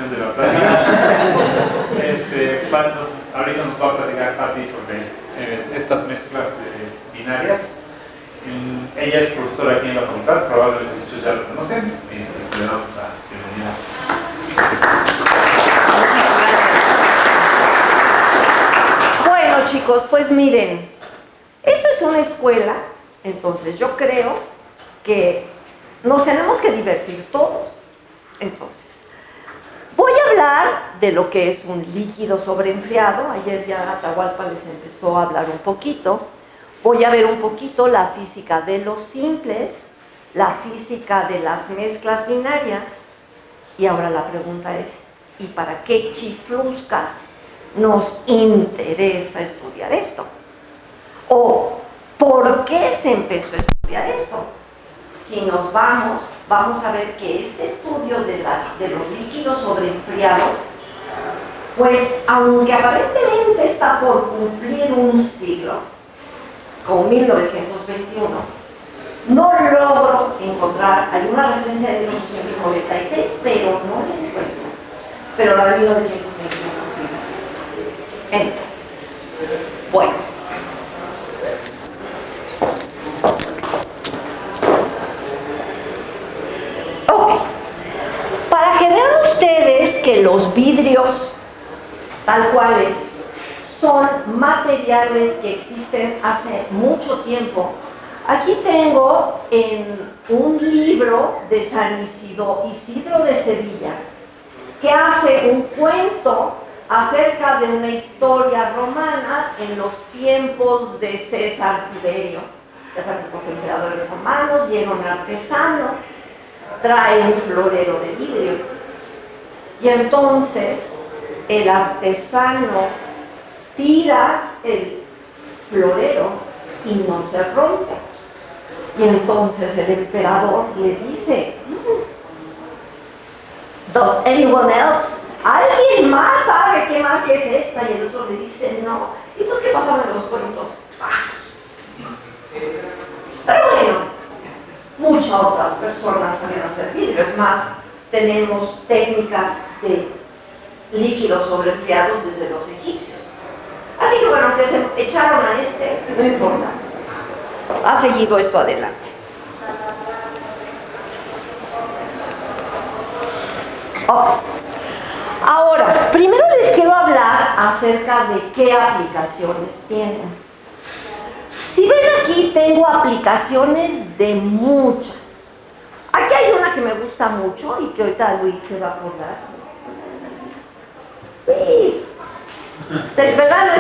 continuación de la plática. Ahorita nos va a platicar Patti sobre estas mezclas binarias. Ella es profesora aquí en la facultad, probablemente muchos ya lo conocen, y pues le damos la bienvenida. Bueno, chicos, pues miren, esto es una escuela, entonces yo creo que nos tenemos que divertir todos. Entonces, voy a hablar de lo que es un líquido sobreenfriado. Ayer ya Atahualpa les empezó a hablar un poquito. Voy a ver un poquito la física de los simples, la física de las mezclas binarias. Y ahora la pregunta es, ¿y para qué chifluscas nos interesa estudiar esto? ¿O por qué se empezó a estudiar esto? Si nos vamos a ver que este estudio de los líquidos sobreenfriados, pues aunque aparentemente está por cumplir un siglo, con 1921, no logro encontrar, hay una referencia de 1896, pero no la encuentro. Pero la de 1921 sí. Entonces, bueno. Ok. Para que vean ustedes que los vidrios, tal cuales, son materiales que existen hace mucho tiempo. Aquí tengo en un libro de San Isidro de Sevilla, que hace un cuento acerca de una historia romana en los tiempos de César Tiberio. Ya saben que los emperadores romanos, llega un artesano, trae un florero de vidrio. Y entonces el artesano tira el florero y no se rompe. Y entonces el emperador le dice, ¿Does anyone else? ¿Alguien más sabe qué magia es esta? Y el otro le dice, no. ¿Y pues qué pasaba en los cuentos? Pero bueno, muchas otras personas saben hacer vidrio. Es más, tenemos técnicas de líquidos sobreenfriados desde los egipcios. Así que bueno, que se echaron a no importa. Ha seguido esto adelante. Okay. Ahora, primero les quiero hablar acerca de qué aplicaciones tienen. Si ven aquí, tengo aplicaciones de muchas. Aquí hay una que me gusta mucho y que ahorita Luis se va a acordar. Luis, de verdad,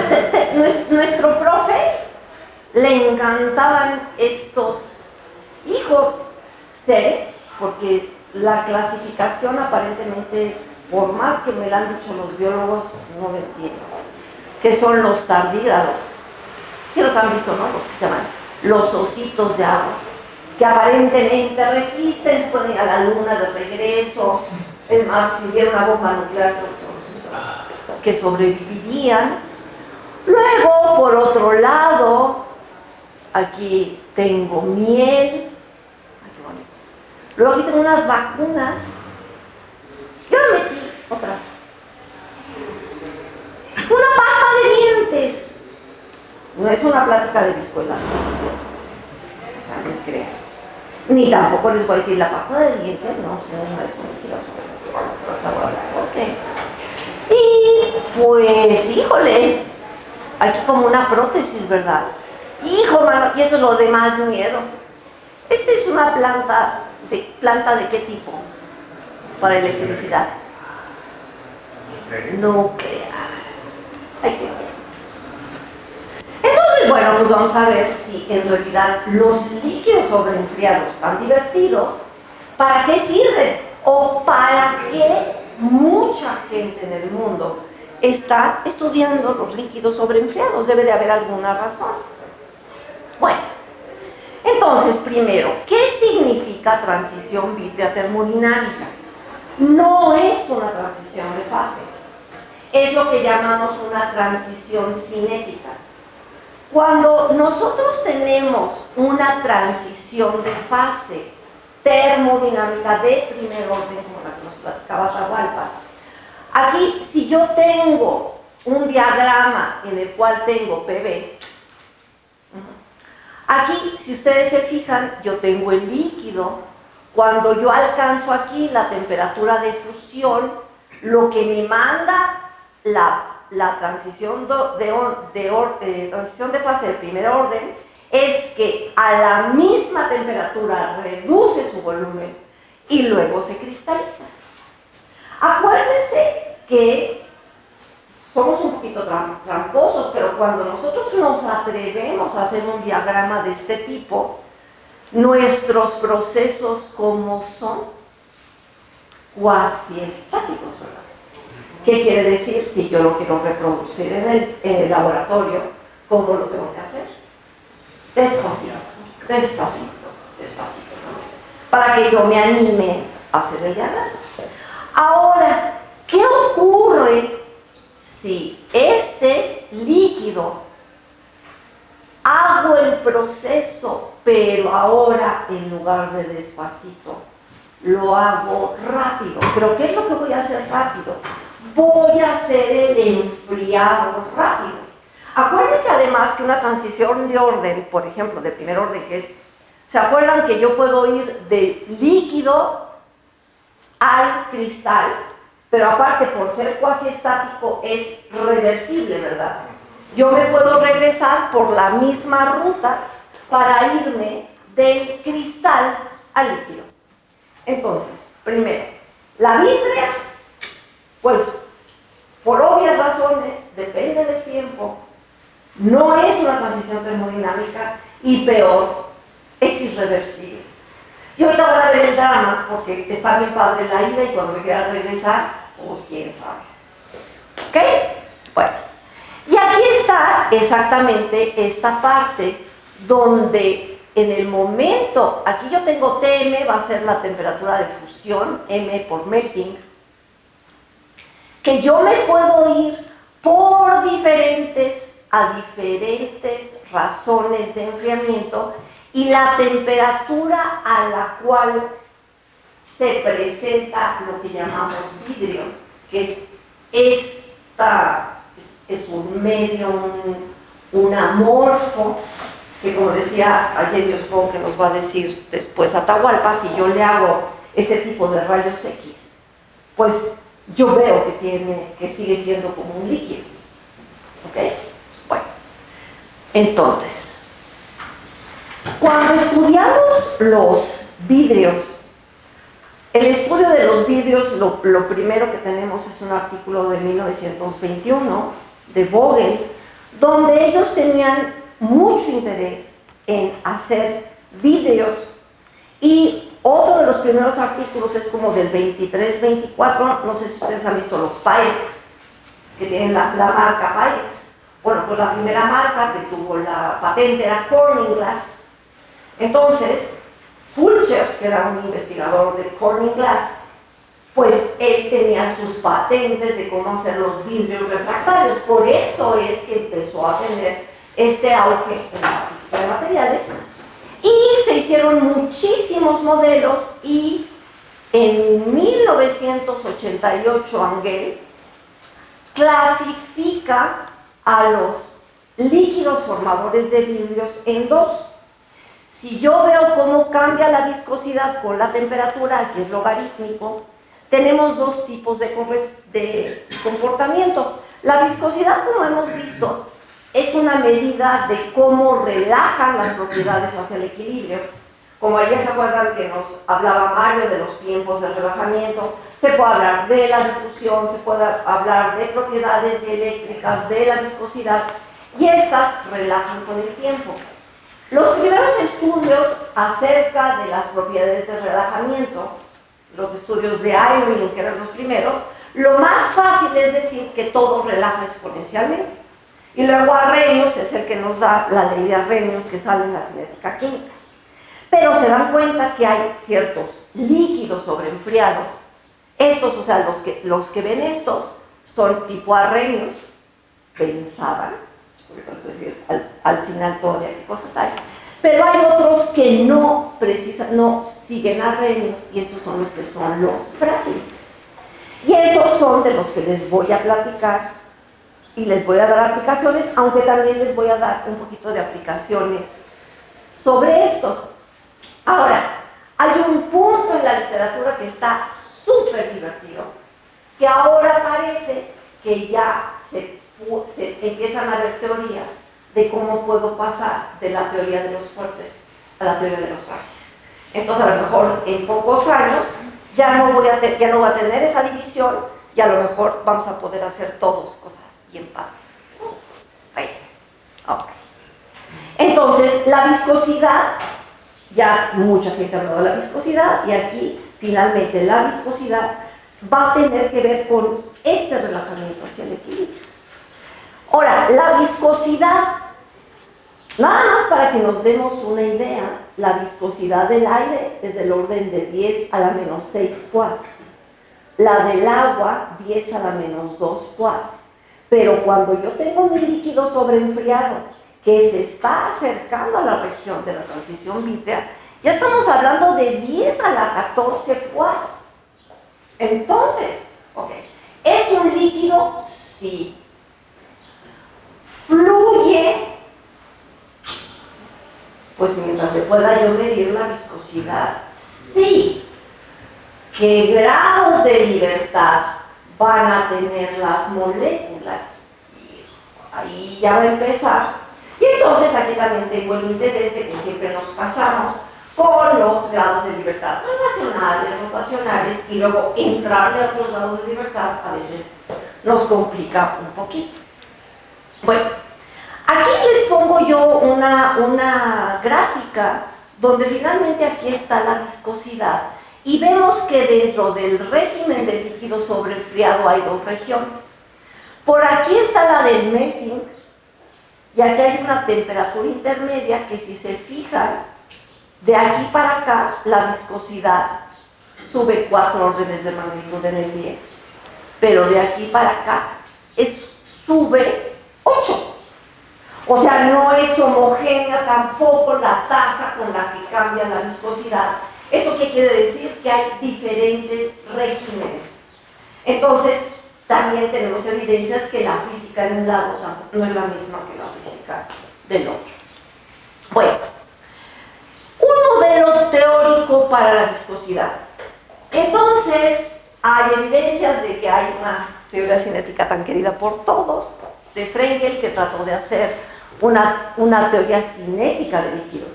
nuestro profe le encantaban estos seres, porque la clasificación aparentemente, por más que me la han dicho los biólogos, no me entiendo, que son los tardígrados. Sí los han visto, ¿no? Los que se llaman los ositos de agua, que aparentemente resisten, se pueden ir a la luna de regreso. Es más, si hubiera una bomba nuclear, creo que son los ositos que sobrevivirían. Luego, por otro lado, aquí tengo miel. Luego aquí tengo unas vacunas. Yo le metí otras. Una pasta de dientes. No es una plática de mi escuela. O sea, no crean. Ni tampoco les voy a decir la pasta de dientes. No, no es un ok. Y pues, híjole, aquí como una prótesis, ¿verdad? Hijo, mano, y esto es lo de más miedo. Esta es una planta de qué tipo para electricidad. Nuclear. Entonces, bueno, pues vamos a ver si en realidad los líquidos sobreenfriados tan divertidos, ¿para qué sirven? O para qué mucha gente en el mundo está estudiando los líquidos sobreenfriados. Debe de haber alguna razón. Bueno, entonces, primero, ¿qué significa transición vítrea termodinámica? No es una transición de fase, es lo que llamamos una transición cinética. Cuando nosotros tenemos una transición de fase termodinámica de primer orden, como la que nos platicaba Atahualpa, si yo tengo un diagrama en el cual tengo PV, aquí, si ustedes se fijan, yo tengo el líquido. Cuando yo alcanzo aquí la temperatura de fusión, lo que me manda la transición transición de fase de primer orden es que a la misma temperatura reduce su volumen y luego se cristaliza. Acuérdense que somos un poquito tramposos, pero cuando nosotros nos atrevemos a hacer un diagrama de este tipo, nuestros procesos como son cuasi estáticos, ¿verdad? ¿Qué quiere decir? Si yo lo quiero reproducir en el laboratorio, ¿cómo lo tengo que hacer? Despacito, despacito, despacito, ¿no? Para que yo me anime a hacer el diagrama. Ahora, ¿qué ocurre si este líquido hago el proceso, pero ahora en lugar de despacito, lo hago rápido? ¿Pero qué es lo que voy a hacer rápido? Voy a hacer el enfriado rápido. Acuérdense además que una transición de orden, por ejemplo, de primer orden, que es, ¿se acuerdan que yo puedo ir de líquido al cristal? Pero aparte, por ser cuasi estático, es reversible, ¿verdad? Yo me puedo regresar por la misma ruta para irme del cristal al líquido. Entonces, primero, la vitrea, pues, por obvias razones, depende del tiempo, no es una transición termodinámica y peor, es irreversible. Yo ahorita voy a ver el drama porque está bien padre la ida y cuando me quiera regresar, pues quién sabe. ¿Ok? Bueno, y aquí está exactamente esta parte donde en el momento, aquí yo tengo Tm, va a ser la temperatura de fusión, M por melting, que yo me puedo ir por diferentes razones de enfriamiento y la temperatura a la cual se presenta lo que llamamos vidrio, que es un medio, un amorfo, que como decía ayer, yo supongo que nos va a decir después Atahualpa, si yo le hago ese tipo de rayos X, pues yo veo que sigue siendo como un líquido. ¿Ok? Bueno, entonces, cuando estudiamos los vidrios, el estudio de los vidrios, lo primero que tenemos es un artículo de 1921 de Vogel, donde ellos tenían mucho interés en hacer vidrios, y otro de los primeros artículos es como del 23-24, no sé si ustedes han visto los Pyrex, que tienen la marca Pyrex. Bueno, pues la primera marca que tuvo la patente era Corning Glass. Entonces, Fulcher, que era un investigador de Corning Glass, pues él tenía sus patentes de cómo hacer los vidrios refractarios. Por eso es que empezó a tener este auge en la física de materiales. Y se hicieron muchísimos modelos y en 1988 Angell clasifica a los líquidos formadores de vidrios en dos. Si yo veo cómo cambia la viscosidad con la temperatura, que es logarítmico, tenemos dos tipos de comportamiento. La viscosidad, como hemos visto, es una medida de cómo relajan las propiedades hacia el equilibrio. Como ayer se acuerdan que nos hablaba Mario de los tiempos de relajamiento, se puede hablar de la difusión, se puede hablar de propiedades eléctricas, de la viscosidad, y estas relajan con el tiempo. Los primeros estudios acerca de las propiedades de relajamiento, los estudios de Irwin, que eran los primeros, lo más fácil es decir que todo relaja exponencialmente. Y luego Arrhenius es el que nos da la ley de Arrhenius que sale en la cinética química. Pero se dan cuenta que hay ciertos líquidos sobreenfriados. Estos, o sea, los que ven estos son tipo Arrhenius, pensaban, es decir, al final todavía qué cosas hay. Pero hay otros que no siguen Arrhenius, y estos son los que son los frágiles. Y esos son de los que les voy a platicar y les voy a dar aplicaciones, aunque también les voy a dar un poquito de aplicaciones sobre estos. Ahora, hay un punto en la literatura que está súper divertido, que ahora parece que ya se empiezan a ver teorías de cómo puedo pasar de la teoría de los fuertes a la teoría de los frágiles. Entonces, a lo mejor en pocos años ya no voy a tener esa división y a lo mejor vamos a poder hacer todos cosas bien padres. Bueno, ok. Entonces, la viscosidad, ya mucha gente ha hablado de la viscosidad y aquí finalmente la viscosidad va a tener que ver con este relajamiento hacia el equilibrio. Ahora, la viscosidad, nada más para que nos demos una idea, la viscosidad del aire es del orden de 10 a la menos 6 cuas. La del agua, 10 a la menos 2 cuas. Pero cuando yo tengo mi líquido sobreenfriado, que se está acercando a la región de la transición vítrea, ya estamos hablando de 10 a la 14 cuas. Entonces, ok, ¿es un líquido? Sí. ¿Fluye? Pues mientras se pueda yo medir la viscosidad, sí. ¿Qué grados de libertad van a tener las moléculas? Ahí ya va a empezar. Y entonces aquí también tengo el interés de que siempre nos casamos con los grados de libertad translacionales, rotacionales, y luego entrarle a otros grados de libertad a veces nos complica un poquito. Bueno, aquí les pongo yo una gráfica donde finalmente aquí está la viscosidad y vemos que dentro del régimen del líquido sobreenfriado hay dos regiones. Por aquí está la del melting y aquí hay una temperatura intermedia que, si se fijan, de aquí para acá la viscosidad sube 4 órdenes de magnitud en el 10, pero de aquí para acá sube 8. O sea, no es homogénea tampoco la tasa con la que cambia la viscosidad. ¿Eso qué quiere decir? Que hay diferentes regímenes. Entonces, también tenemos evidencias que la física en un lado no es la misma que la física del otro. Bueno, un modelo teórico para la viscosidad. Entonces, hay evidencias de que hay una teoría cinética tan querida por todos, de Frenkel, que trató de hacer una teoría cinética de líquidos.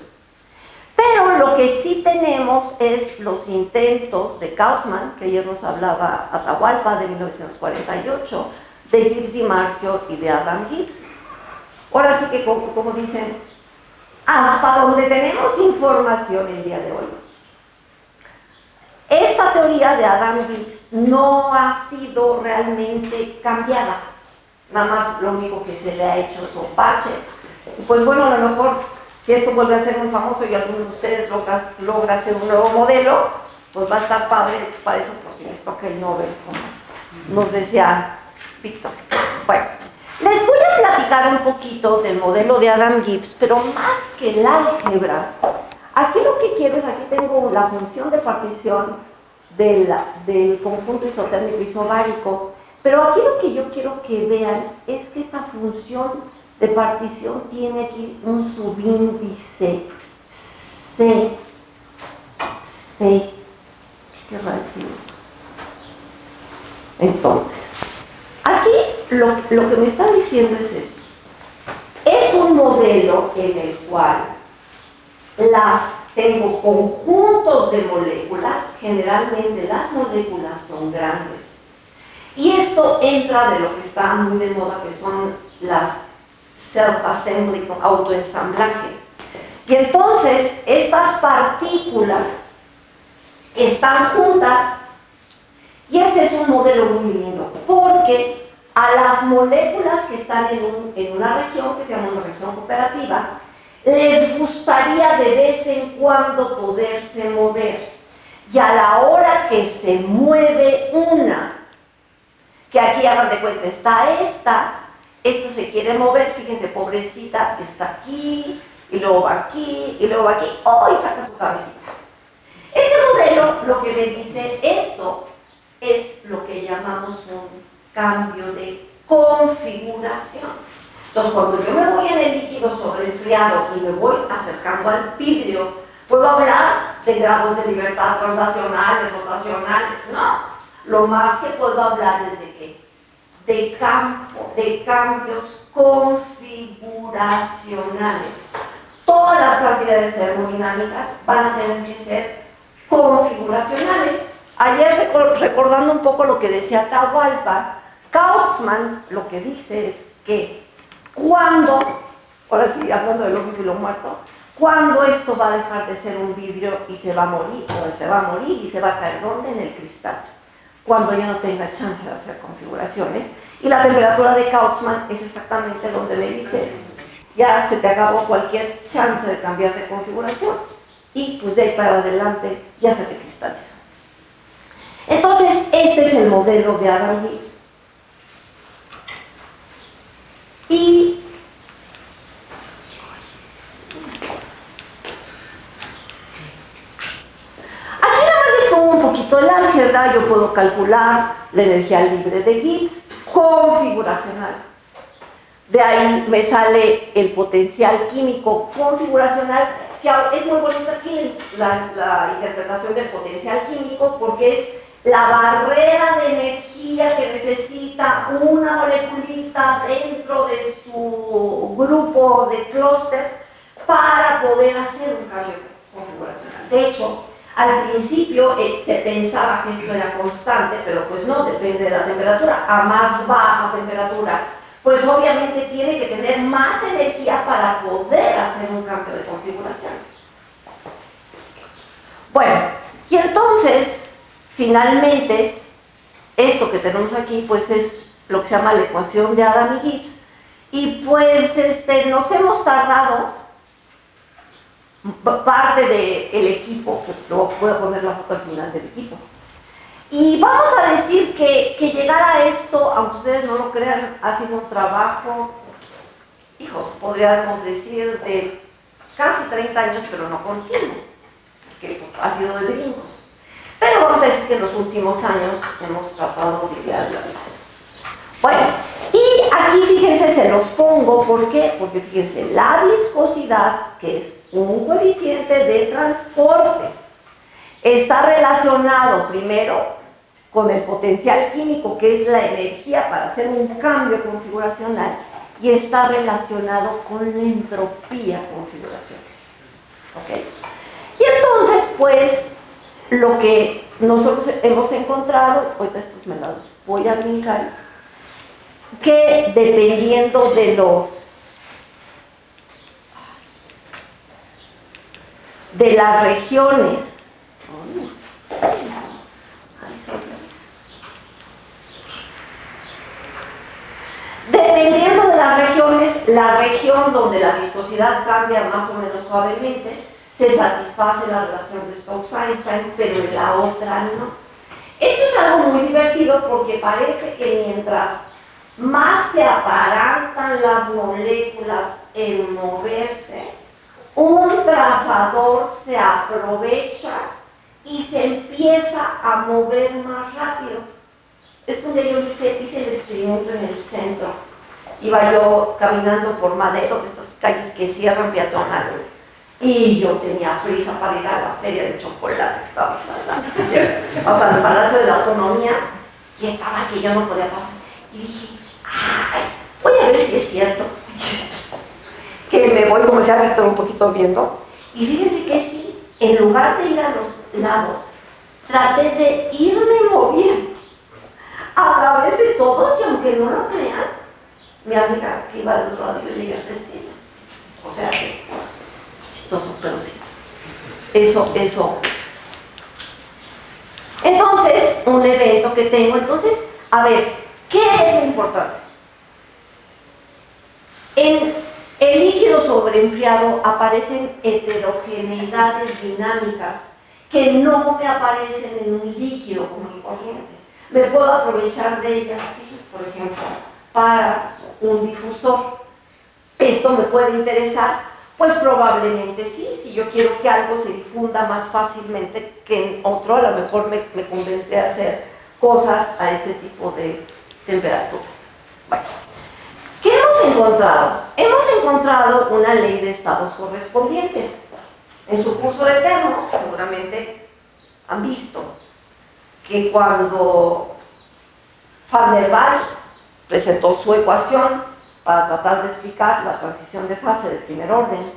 Pero lo que sí tenemos es los intentos de Kauffman, que ayer nos hablaba Atahualpa, de 1948, de Gibbs y Marcio y de Adam Gibbs. Ahora sí que, como dicen, hasta donde tenemos información el día de hoy, esta teoría de Adam Gibbs no ha sido realmente cambiada. Nada más lo único que se le ha hecho son parches. Pues bueno, a lo mejor si esto vuelve a ser muy famoso y alguno de ustedes logra hacer un nuevo modelo, pues va a estar padre para eso, por si les toca el Nobel, como nos decía Víctor. Bueno, les voy a platicar un poquito del modelo de Adam Gibbs, pero más que el álgebra, aquí lo que quiero es, aquí tengo la función de partición del conjunto isotérmico isobárico, pero aquí lo que yo quiero que vean es que esta función de partición tiene aquí un subíndice C. ¿Qué querrá decir eso? Entonces, aquí lo que me está diciendo es esto. Es un modelo en el cual tengo conjuntos de moléculas, generalmente las moléculas son grandes. Y esto entra de lo que está muy de moda, que son las self-assembly, autoensamblaje. Y entonces estas partículas están juntas y este es un modelo muy lindo porque a las moléculas que están en una región que se llama una región cooperativa les gustaría de vez en cuando poderse mover, y a la hora que se mueve una, que aquí hagan de cuenta está esta se quiere mover, fíjense, pobrecita, está aquí, y luego va aquí, y luego va aquí, ¡oh! Y saca su cabecita. Este modelo lo que me dice esto es lo que llamamos un cambio de configuración. Entonces, cuando yo me voy en el líquido sobreenfriado y me voy acercando al vidrio, ¿puedo hablar de grados de libertad translacionales, rotacionales? No. Lo más que puedo hablar es de qué? De cambios configuracionales. Todas las cantidades termodinámicas van a tener que ser configuracionales. Ayer, recordando un poco lo que decía Atahualpa, Kautzmann lo que dice es que cuando, ahora sí, hablando de lo vivo y lo muerto, cuando esto va a dejar de ser un vidrio y se va a morir, o se va a morir y se va a caer, ¿dónde? En el cristal. Cuando ya no tenga chance de hacer configuraciones. Y la temperatura de Kautzmann es exactamente donde me dice, ya se te acabó cualquier chance de cambiar de configuración. Y pues de ahí para adelante ya se te cristalizó. Entonces, este es el modelo de Adam Gibbs. Y aquí nada más les pongo un poquito el álgebra. Yo puedo calcular la energía libre de Gibbs configuracional. De ahí me sale el potencial químico configuracional, que es muy bonita aquí la interpretación del potencial químico, porque es la barrera de energía que necesita una moleculita dentro de su grupo de clúster para poder hacer un cambio configuracional. De hecho, al principio se pensaba que esto era constante, pero pues no, depende de la temperatura. A más baja temperatura, pues obviamente tiene que tener más energía para poder hacer un cambio de configuración. Bueno, y entonces, finalmente, esto que tenemos aquí, pues es lo que se llama la ecuación de Adam y Gibbs, y pues nos hemos tardado, parte del equipo, que voy a poner la foto al final del equipo, y vamos a decir que llegar a esto, aunque ustedes no lo crean, ha sido un trabajo, podríamos decir, de casi 30 años, pero no continuo, que ha sido de brincos. Pero vamos a decir que en los últimos años hemos tratado de idear la vida. Bueno, y aquí fíjense, se los pongo, ¿por qué? Porque fíjense, la viscosidad, que es un coeficiente de transporte, está relacionado primero con el potencial químico, que es la energía para hacer un cambio configuracional, y está relacionado con la entropía configuracional. ¿Ok? Y entonces, pues, lo que nosotros hemos encontrado, ahorita estos me los voy a brincar, que dependiendo de las regiones, dependiendo de las regiones, la región donde la viscosidad cambia más o menos suavemente, se satisface la relación de Stokes-Einstein, pero en la otra no. Esto es algo muy divertido porque parece que mientras más se aparantan las moléculas en moverse, un trazador se aprovecha y se empieza a mover más rápido. Es donde yo hice el experimento en el centro. Iba yo caminando por Madero, estas calles que cierran peatonales, y yo tenía prisa para ir a la feria de chocolate que estaba pasando el Palacio de la Autonomía, y estaba que yo no podía pasar. Y dije, ay, voy a ver si es cierto que me voy, como decía Víctor, un poquito viendo. Y fíjense que sí, en lugar de ir a los lados, traté de irme moviendo a través de todos, y aunque no lo crean, mi amiga que iba al otro lado, yo llegué a testigo. O sea que, chistoso, pero sí. Eso. Entonces, un evento que tengo, entonces, a ver, ¿qué es lo importante? En el líquido sobreenfriado aparecen heterogeneidades dinámicas que no me aparecen en un líquido común y corriente. Me puedo aprovechar de ellas, sí, por ejemplo, para un difusor. ¿Esto me puede interesar? Pues probablemente sí. Si yo quiero que algo se difunda más fácilmente que en otro, a lo mejor me convendría hacer cosas a este tipo de temperaturas. Bueno, ¿qué hemos encontrado? Hemos encontrado una ley de estados correspondientes. En su curso de termo, seguramente han visto que cuando Van der Waals presentó su ecuación para tratar de explicar la transición de fase de primer orden,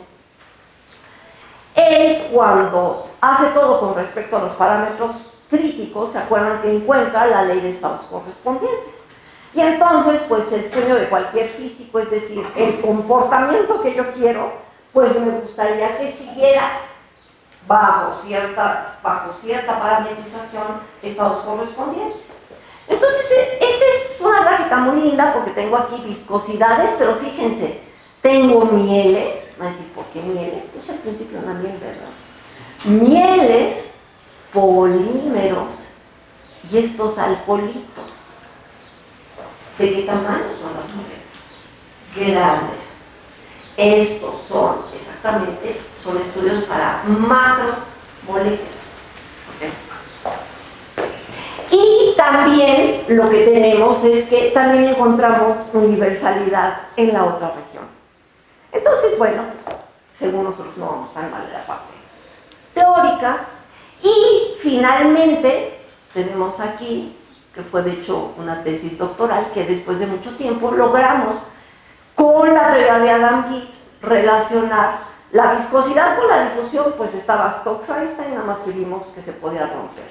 él, cuando hace todo con respecto a los parámetros críticos, se acuerdan que encuentra la ley de estados correspondientes. Y entonces, pues el sueño de cualquier físico, es decir, el comportamiento que yo quiero, pues me gustaría que siguiera bajo cierta parametrización estados correspondientes. Entonces, esta es una gráfica muy linda porque tengo aquí viscosidades, pero fíjense, tengo mieles, van a decir, ¿por qué mieles? Pues al principio una miel, ¿verdad? Mieles, polímeros y estos alcoholitos. ¿De qué tamaño son las moléculas? Grandes. Estos son, exactamente, son estudios para macromoléculas. ¿Okay? Y también lo que tenemos es que también encontramos universalidad en la otra región. Entonces, bueno, según nosotros no vamos tan mal en la parte teórica. Y finalmente tenemos aquí, que fue de hecho una tesis doctoral, que después de mucho tiempo logramos con la teoría de Adam Gibbs relacionar la viscosidad con la difusión. Pues estaba Stokes-Einstein, nada más que vimos que se podía romper.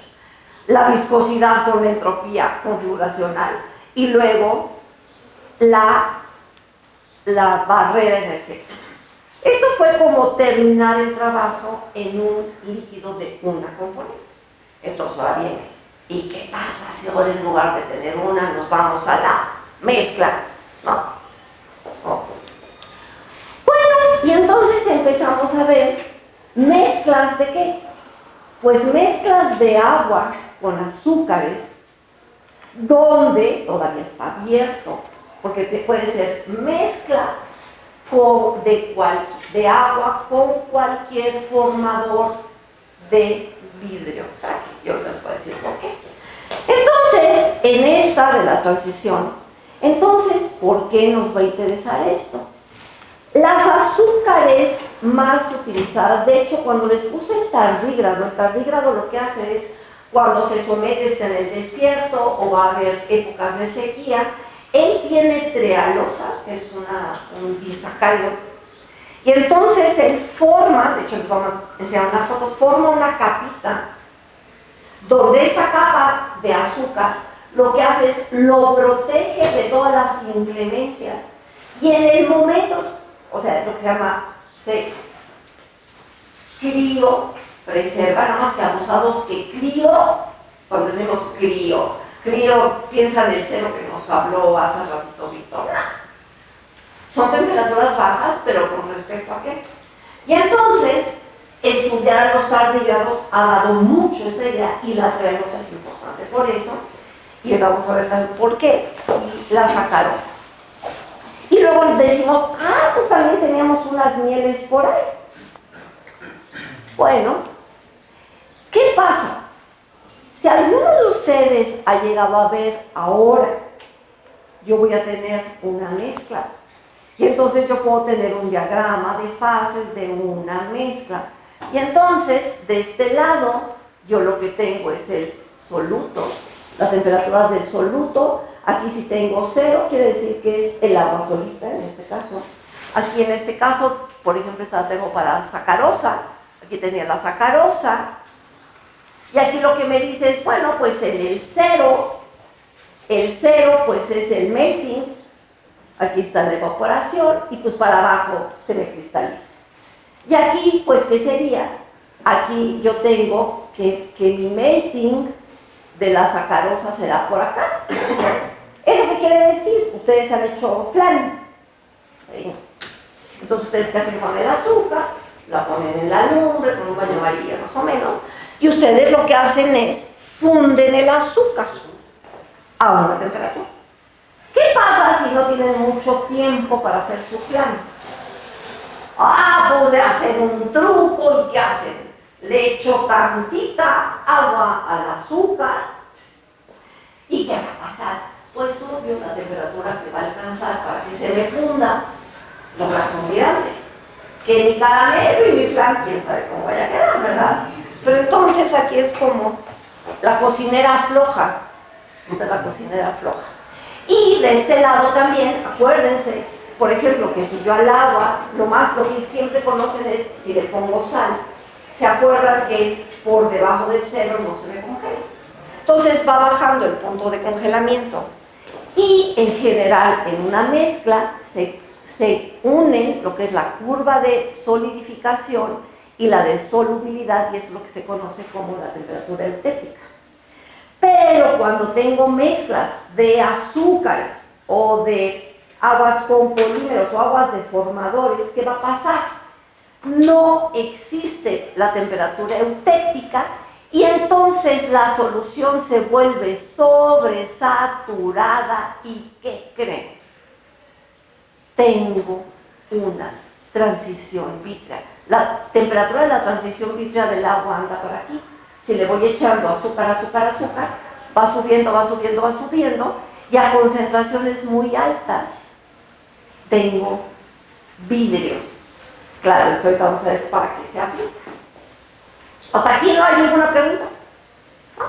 La viscosidad con la entropía configuracional y luego la barrera energética. Esto fue como terminar el trabajo en un líquido de una componente. Entonces ahora viene, ¿y qué pasa si ahora en lugar de tener una nos vamos a la mezcla? ¿No? Oh. Bueno, y entonces empezamos a ver mezclas de qué. Pues mezclas de agua con azúcares, donde todavía está abierto, porque puede ser mezcla de agua con cualquier formador de vidrio. Yo les voy a decir por qué. Entonces, en esta de la transición, entonces, ¿por qué nos va a interesar esto? Las azúcares más utilizadas, de hecho, cuando les puse el tardígrado lo que hace es, cuando se somete en el desierto o va a haber épocas de sequía, él tiene trealosa, que es un disacárido, y entonces él forma, de hecho les vamos a enseñar una foto, forma una capita, donde esta capa de azúcar lo que hace es lo protege de todas las inclemencias, y en el momento, o sea, lo que se llama preserva, nada más que abusados que cuando decimos crío, piensa en el cero que nos habló hace ratito Víctor. Son temperaturas bajas, pero con respecto a qué. Y entonces, estudiar a los tardígrados ha dado mucho esta idea, y la trealosa es importante por eso, y hoy vamos a ver también por qué, y la sacarosa. Y luego decimos, pues también teníamos unas mieles por ahí. Bueno, ¿qué pasa? Si alguno de ustedes ha llegado a ver ahora, yo voy a tener una mezcla. Y entonces yo puedo tener un diagrama de fases de una mezcla. Y entonces, de este lado, yo lo que tengo es el soluto, las temperaturas del soluto. Aquí si tengo 0, quiere decir que es el agua solita en este caso. Aquí en este caso, por ejemplo, esta la tengo para sacarosa. Aquí tenía la sacarosa. Y aquí lo que me dice es, bueno, pues el 0 pues es el melting. Aquí está la evaporación y pues para abajo se me cristaliza. Y aquí, pues, ¿qué sería? Aquí yo tengo que mi melting de la sacarosa será por acá. ¿Eso qué quiere decir? Ustedes han hecho flan. Entonces ustedes que hacen con el azúcar, la ponen en la lumbre con un baño María más o menos, y ustedes lo que hacen es funden el azúcar a una temperatura. ¿Qué pasa si no tienen mucho tiempo para hacer su flan? Pues le hacen un truco. ¿Y qué hacen? Le echo tantita agua al azúcar ¿Y qué va a pasar? Pues obvio la temperatura que va a alcanzar para que se me funda los convidantes. Que mi caramelo y mi flan, quién sabe cómo vaya a quedar, ¿verdad? Pero entonces aquí es como la cocinera floja. Esta es la cocinera floja. Y de este lado también, acuérdense, por ejemplo, que si yo al agua, lo que siempre conocen es si le pongo sal, se acuerdan que por debajo del cero no se me congela. Entonces va bajando el punto de congelamiento. Y en general, en una mezcla, se unen lo que es la curva de solidificación y la de solubilidad, y es lo que se conoce como la temperatura eutética. Pero cuando tengo mezclas de azúcares o de aguas con polímeros o aguas deformadores, ¿qué va a pasar? No existe la temperatura eutética y entonces la solución se vuelve sobresaturada. ¿Y qué creen? Tengo una transición vítrea. La temperatura de la transición vítrea del agua anda por aquí. Si le voy echando azúcar, azúcar, azúcar, va subiendo, va subiendo, va subiendo, y a concentraciones muy altas tengo vidrios. Claro, esto ahorita vamos a ver para qué se aplica. ¿Hasta aquí no hay ninguna pregunta? ¿No?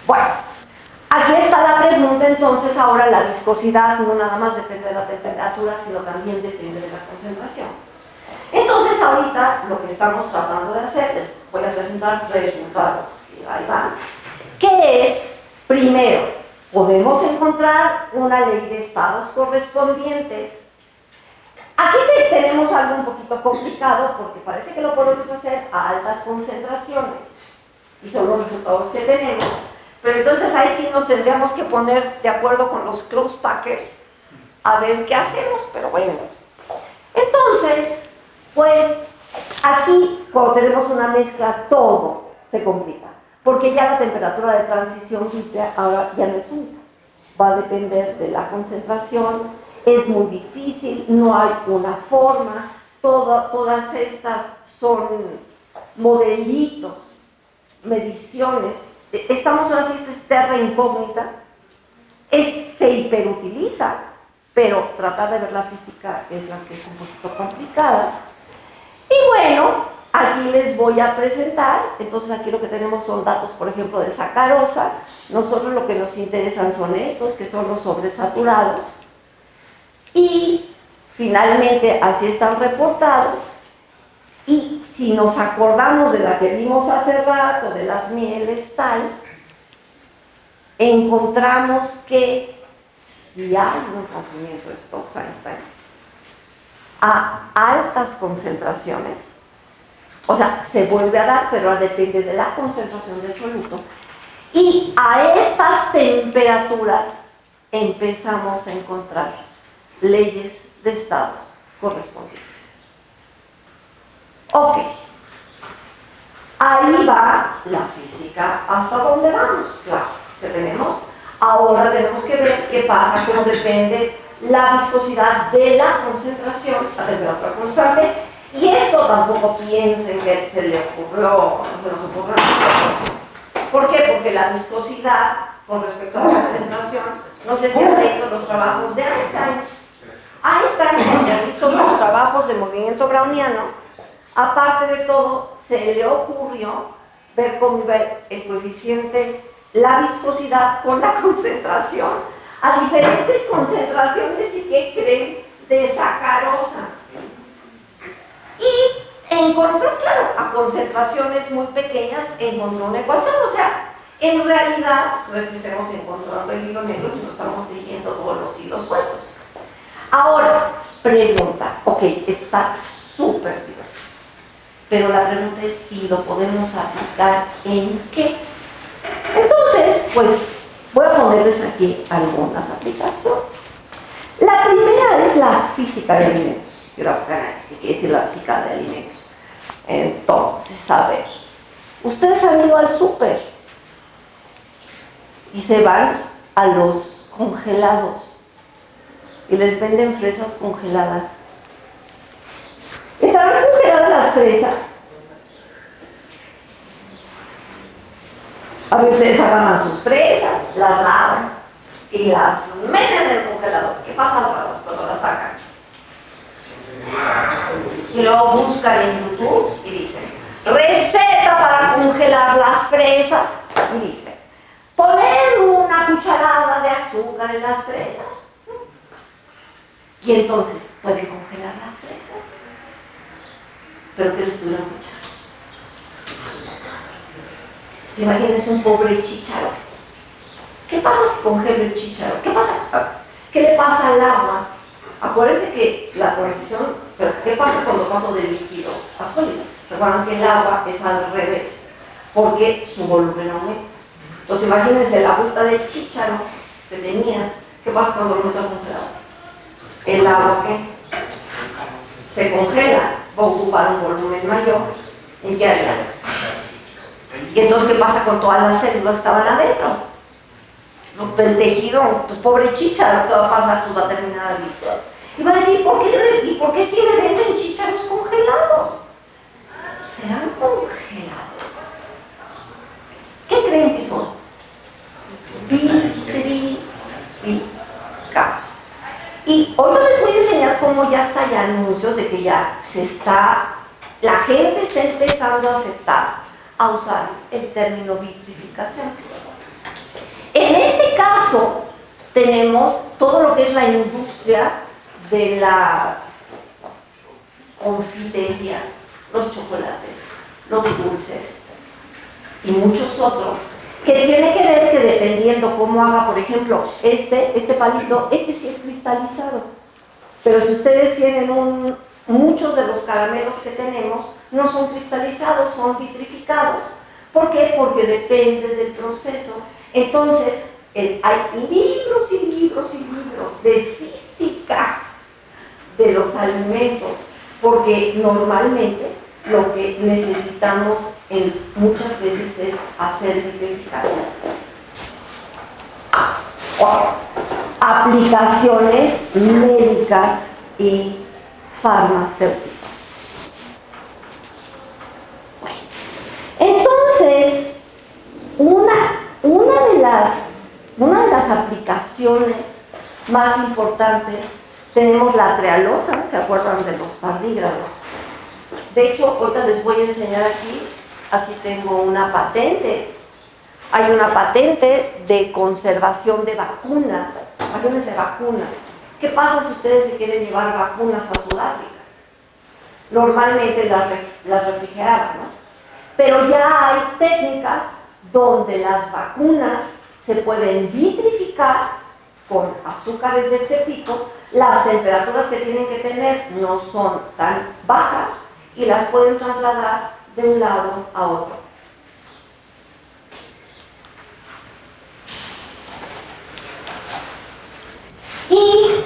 Bueno, aquí está la pregunta entonces. Ahora la viscosidad no nada más depende de la temperatura, sino también depende de la concentración. Entonces ahorita lo que estamos tratando de hacer, les voy a presentar resultados, y ahí van, que es, primero, podemos encontrar una ley de estados correspondientes. Aquí tenemos algo un poquito complicado porque parece que lo podemos hacer a altas concentraciones y son los resultados que tenemos, pero entonces ahí sí nos tendríamos que poner de acuerdo con los close packers a ver qué hacemos, pero bueno. Entonces, pues aquí cuando tenemos una mezcla todo se complica, porque ya la temperatura de transición ahora ya no es única, va a depender de la concentración, es muy difícil, no hay una forma, todas estas son modelitos, mediciones, estamos ahora sí, esta es terra incógnita, se hiperutiliza, pero tratar de ver la física es la que es un poquito complicada. Y bueno, aquí les voy a presentar, entonces aquí lo que tenemos son datos, por ejemplo, de sacarosa. Nosotros lo que nos interesan son estos, que son los sobresaturados. Y finalmente así están reportados. Y si nos acordamos de la que vimos hace rato, de las mieles tal, encontramos que si hay un rompimiento de Stokes-Einstein a altas concentraciones, o sea, se vuelve a dar, pero depende de la concentración del soluto, y a estas temperaturas empezamos a encontrar leyes de estados correspondientes. Ok, ahí va la física. ¿Hasta dónde vamos? Claro, que tenemos. Ahora tenemos que ver qué pasa, cómo depende la viscosidad de la concentración a temperatura constante. Y esto tampoco piensen que se le ocurrió, no se nos ocurrió a nosotros. ¿Por qué? Porque la viscosidad con respecto a la concentración, no sé si han leído los trabajos de Einstein. Einstein, cuando hizo los trabajos de movimiento browniano, aparte de todo, se le ocurrió ver cómo iba el coeficiente, la viscosidad con la concentración, a diferentes concentraciones, y ¿qué creen? De sacarosa. Y encontró, claro, a concentraciones muy pequeñas, encontró una ecuación. O sea, en realidad no es que estemos encontrando el hilo negro, sino estamos tejiendo todos los hilos sueltos. Ahora, pregunta, ok, está súper divertido, pero la pregunta es, ¿y lo podemos aplicar en qué? Entonces, pues, voy a ponerles aquí algunas aplicaciones. La primera es la física de alimentos. Quiero aclarar qué quiere decir la física de alimentos. Entonces, a ver, ustedes han ido al súper y se van a los congelados y les venden fresas congeladas. ¿Estarán congeladas las fresas? A ver, ustedes agarran sus fresas, las lavan y las meten en el congelador. ¿Qué pasa cuando las sacan? Y luego buscan en YouTube y dicen, receta para congelar las fresas. Y dicen, poner una cucharada de azúcar en las fresas. Y entonces, ¿pueden congelar las fresas? ¿Pero qué les dura mucho? Imagínense un pobre chícharo. ¿Qué pasa si congelo el chícharo? ¿Qué pasa? ¿Qué le pasa al agua? Acuérdense que la transición, pero ¿qué pasa cuando paso de líquido a sólido? ¿Se acuerdan que el agua es al revés? Porque su volumen aumenta. Entonces imagínense la vuelta del chícharo que tenía. ¿Qué pasa cuando lo meto congelado? El agua que se congela va a ocupar un volumen mayor. ¿En qué haría? Y entonces, ¿qué pasa con todas las células que estaban adentro? El tejido, pues pobre chícharo, ¿qué va a pasar? Pues va a terminar adicto. Y va a decir, ¿por qué si me venden chícharos congelados? ¿Serán congelados? ¿Qué creen que son? Vitrificados. Y hoy les voy a enseñar cómo ya está ya anuncios de que ya la gente está empezando a aceptar, a usar el término vitrificación. En este caso, tenemos todo lo que es la industria de la confitería, los chocolates, los dulces y muchos otros, que tiene que ver que dependiendo cómo haga, por ejemplo, este palito, sí es cristalizado. Pero si ustedes tienen muchos de los caramelos que tenemos, no son cristalizados, son vitrificados. ¿Por qué? Porque depende del proceso. Entonces, hay libros y libros y libros de física de los alimentos, porque normalmente lo que necesitamos muchas veces es hacer vitrificación. Aplicaciones médicas y farmacéuticas. Bueno, entonces, una de las aplicaciones más importantes, tenemos la trealosa, ¿se acuerdan de los tardígrados? De hecho, ahorita les voy a enseñar aquí tengo una patente. Hay una patente de conservación de vacunas. Imagínense vacunas. ¿Qué pasa si ustedes se quieren llevar vacunas a Sudáfrica? Normalmente las refrigeraban, ¿no? Pero ya hay técnicas donde las vacunas se pueden vitrificar con azúcares de este tipo. Las temperaturas que tienen que tener no son tan bajas y las pueden trasladar de un lado a otro. Y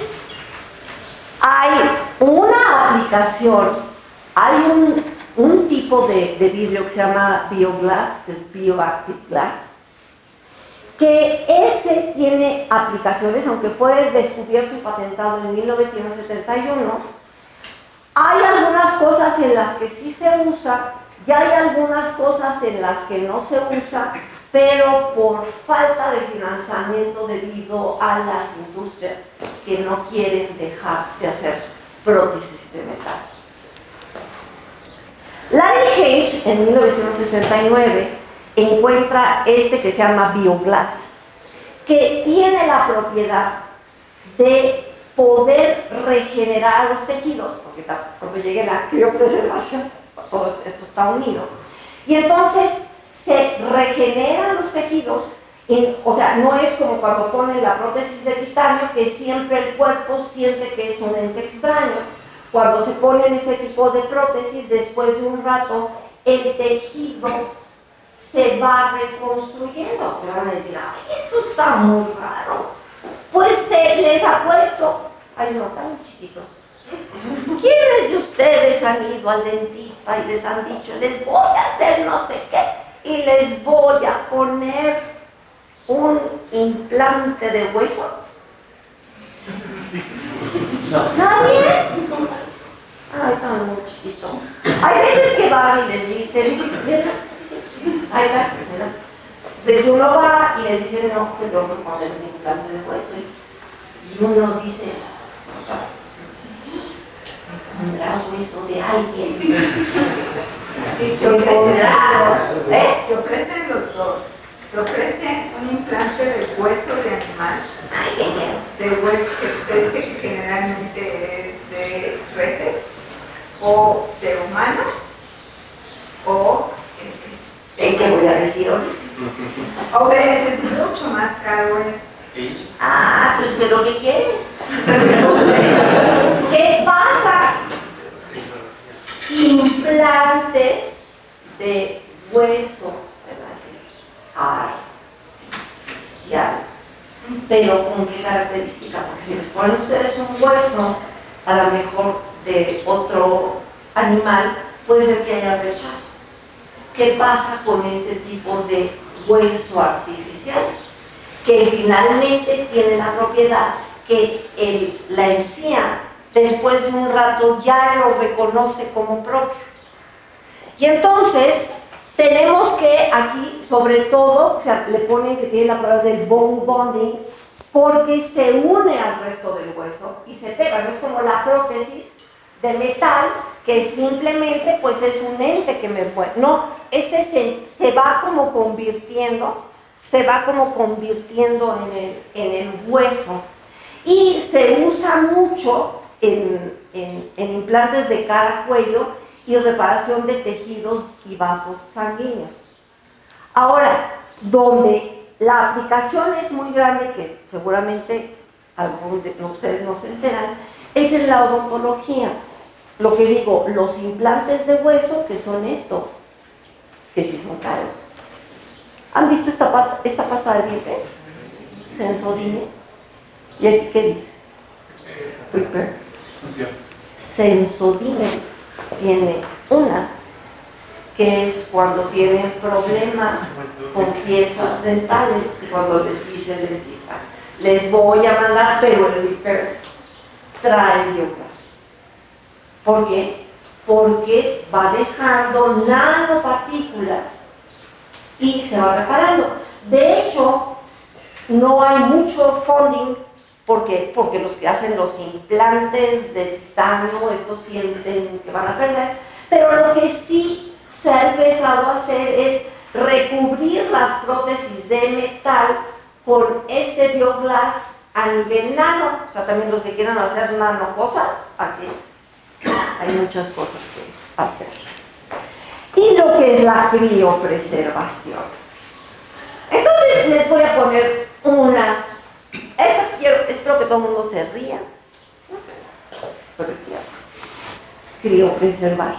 hay una aplicación, hay un tipo de vidrio que se llama Bioglass, que es Bioactive Glass, que ese tiene aplicaciones, aunque fue descubierto y patentado en 1971, hay algunas cosas en las que sí se usa, y hay algunas cosas en las que no se usa, pero por falta de financiamiento debido a las industrias que no quieren dejar de hacer prótesis de metal. Larry Hage, en 1969, encuentra que se llama Bioglass, que tiene la propiedad de poder regenerar los tejidos, porque cuando llegue la criopreservación, todo esto está unido, y entonces se regeneran los tejidos, o sea, no es como cuando ponen la prótesis de titanio, que siempre el cuerpo siente que es un ente extraño. Cuando se ponen ese tipo de prótesis, después de un rato, el tejido se va reconstruyendo. Pero van a decir, ay, esto está muy raro. Pues les apuesto, ay no, tan chiquitos. ¿Quiénes de ustedes han ido al dentista y les han dicho, les voy a hacer no sé qué, y les voy a poner un implante de hueso? ¿Nadie? Ay, están muy chiquitos. Hay veces que van y les dicen, mira, ahí está, mira. de que uno va y le dicen, no, te tengo que poner un implante de hueso. Y uno dice, ¿pondrá hueso de alguien? Sí, te ofrecen los dos. Te ofrecen un implante de hueso de animal. Ay, genial. De hueso que te dice que generalmente es de reses, o de humano, o ¿En qué voy a decir hoy? obviamente es mucho más caro. Ah, pues, ¿pero qué quieres? ¿Qué pasa? Implantes de hueso, artificial. Pero ¿con qué característica? Porque si les ponen ustedes un hueso, a lo mejor de otro animal, puede ser que haya rechazo. ¿Qué pasa con este tipo de hueso artificial? Que finalmente tiene la propiedad que la encía, después de un rato, ya lo reconoce como propio. Y entonces, tenemos que aquí, sobre todo, le ponen que tiene la palabra del bone bonding, porque se une al resto del hueso y se pega. No es como la prótesis de metal, que simplemente pues es un ente que me mueve. No, este se va como convirtiendo en el hueso, y se usa mucho en implantes de cara, cuello y reparación de tejidos y vasos sanguíneos. Ahora, donde la aplicación es muy grande, que seguramente algunos de ustedes no se enteran, es en la odontología. Lo que digo, los implantes de hueso, que son estos, que sí son caros. ¿Han visto esta pasta de dientes? Sensodyne. ¿Y aquí qué dice? Repair. Sensodyne tiene una, que es cuando tienen problema con piezas dentales, y cuando les dice el dentista, les voy a mandar, pero el Repair trae biocas. ¿Por qué? Porque va dejando nanopartículas y se va reparando. De hecho, no hay mucho funding. ¿Por qué? Porque los que hacen los implantes de titanio, estos sienten que van a perder, pero lo que sí se ha empezado a hacer es recubrir las prótesis de metal con este bioglass a nivel nano. O sea, también los que quieran hacer nano cosas, aquí hay muchas cosas que hacer. Y lo que es la criopreservación. Entonces les voy a poner una. Espero que todo el mundo se ría. Pero es cierto. Criopreservar.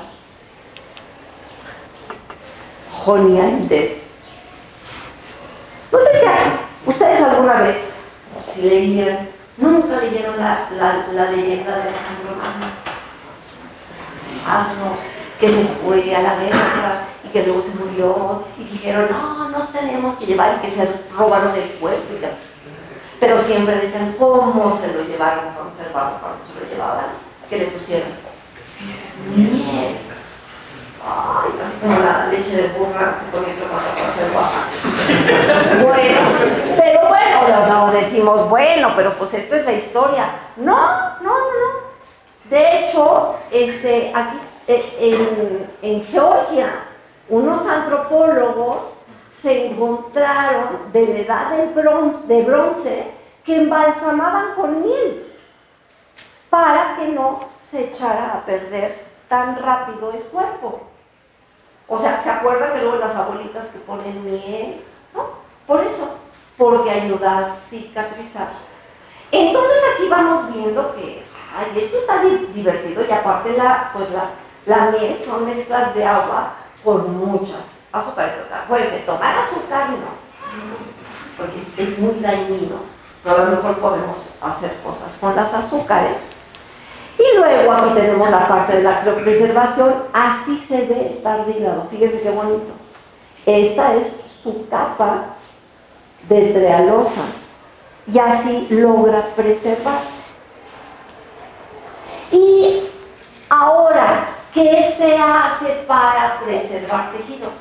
Honey I'm Dead. No sé si ustedes alguna vez, si leían, nunca leyeron la leyenda de Alejandro Magno. No, que se fue a la guerra y que luego se murió y dijeron, no, nos tenemos que llevar, y que se robaron el cuerpo. Pero siempre dicen cómo se lo llevaron conservado, cuando se lo llevaban, que le pusieron miel. Ay, así como la leche de burra se poniendo para hacer guapa. Bueno, pero bueno, nos decimos, bueno, pero pues esto es la historia. No. De hecho, aquí en Georgia, unos antropólogos se encontraron de la edad de bronce que embalsamaban con miel para que no se echara a perder tan rápido el cuerpo. O sea, ¿se acuerdan que luego las abuelitas que ponen miel? ¿No? Por eso, porque ayuda a cicatrizar. Entonces aquí vamos viendo que esto está divertido, y aparte la miel son mezclas de agua con muchas azúcares. Acuérdense, tomar azúcar no, porque es muy dañino, pero a lo mejor podemos hacer cosas con las azúcares. Y luego aquí tenemos la parte de la criopreservación. Así se ve el tardígrado, fíjense qué bonito. Esta es su capa de trealosa, y así logra preservarse. Y ahora, ¿qué se hace para preservar tejidos?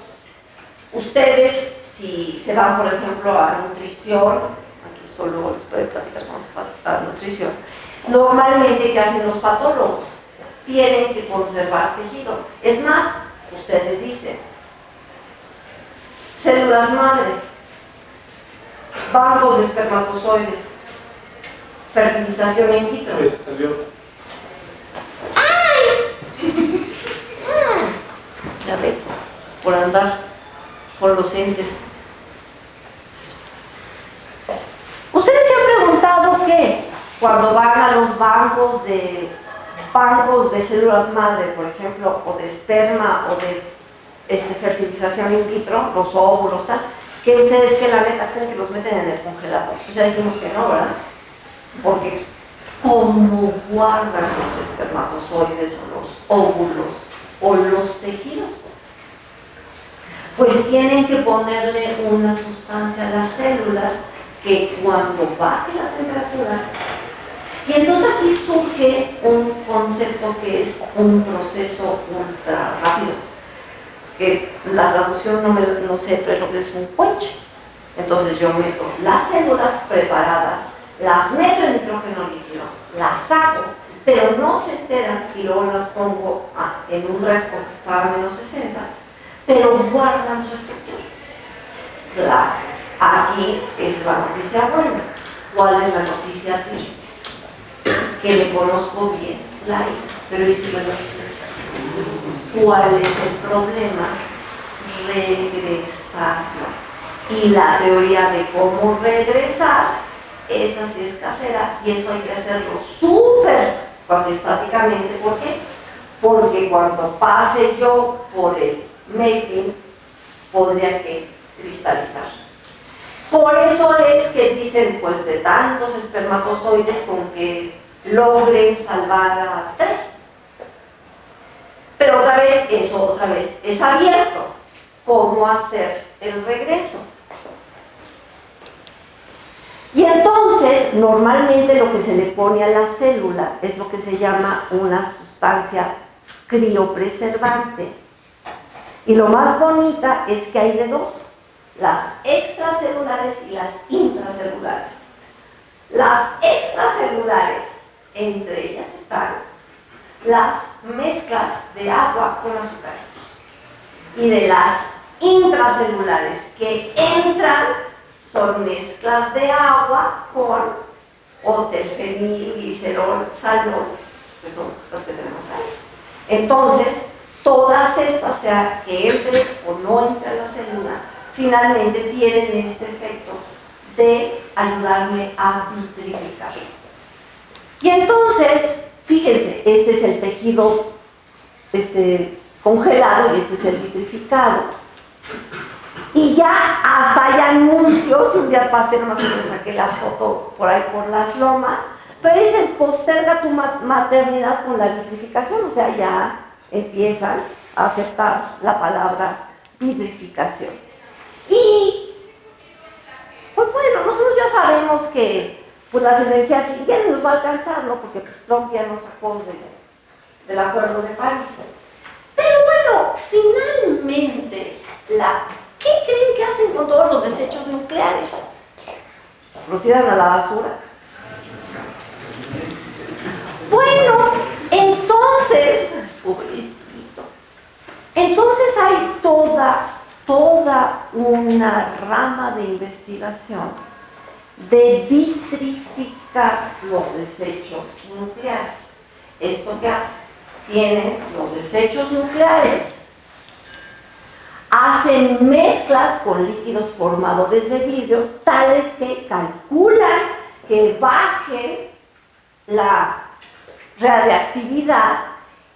Ustedes, si se van, por ejemplo, a nutrición, aquí solo les puedo platicar cómo se va a nutrición, normalmente, ¿qué hacen los patólogos? Tienen que conservar tejido. Es más, ustedes dicen, células madre, bancos de espermatozoides, fertilización in vitro. Sí, salió. Ya ves, por andar con los entes. ¿Ustedes se han preguntado qué? Cuando van a los bancos de células madre, por ejemplo, o de esperma, o de fertilización in vitro, los óvulos, tal, que ustedes que la neta creen que los meten en el congelador? Pues ya dijimos que no, ¿verdad? Porque ¿cómo guardan los espermatozoides o los óvulos o los tejidos? Pues tienen que ponerle una sustancia a las células que cuando baje la temperatura, y entonces aquí surge un concepto que es un proceso ultra rápido, que la traducción no sé, pero es un quench. Entonces yo meto las células preparadas, las meto en nitrógeno líquido, las saco, pero no se enteran y luego las pongo en un refro que está a menos 60, pero guardan su estructura. Aquí es la noticia buena. ¿Cuál es la noticia triste? Que me conozco bien la I, pero escribo la ciencia. ¿Cuál es el problema? Regresarlo. Y la teoría de cómo regresar, esa sí es casera, y eso hay que hacerlo súper estáticamente. ¿Por qué? Porque cuando pase yo por el mating, podría que cristalizar. Por eso es que dicen, pues de tantos espermatozoides con que logren salvar a 3. Pero otra vez es abierto. ¿Cómo hacer el regreso? Y entonces, normalmente lo que se le pone a la célula es lo que se llama una sustancia criopreservante. Y lo más bonita es que hay de dos, las extracelulares y las intracelulares. Las extracelulares, entre ellas están las mezclas de agua con azúcares. Y de las intracelulares que entran son mezclas de agua con otelfenil, glicerol, salmón, que son las que tenemos ahí. Entonces, todas estas, sea que entre o no entre a la célula, finalmente tienen este efecto de ayudarme a vitrificar. Y entonces, fíjense, este es el tejido congelado y este es el vitrificado. Y ya hasta hay anuncios, un día pasé, nomás que me saqué la foto por ahí por las lomas, pero dicen, posterga tu maternidad con la vitrificación, o sea, ya empiezan a aceptar la palabra vitrificación. Y, pues bueno, nosotros ya sabemos que pues, las energías ya no nos va a alcanzar, ¿no? Porque pues, Trump ya nos sacó del Acuerdo de París. Pero bueno, finalmente, ¿qué creen que hacen con todos los desechos nucleares? ¿Los tiran a la basura? Bueno, entonces, pobrecito, entonces hay toda una rama de investigación de vitrificar los desechos nucleares. ¿Esto qué hace? Tienen los desechos nucleares, hacen mezclas con líquidos formadores de vidrios tales que calculan que bajen la radiactividad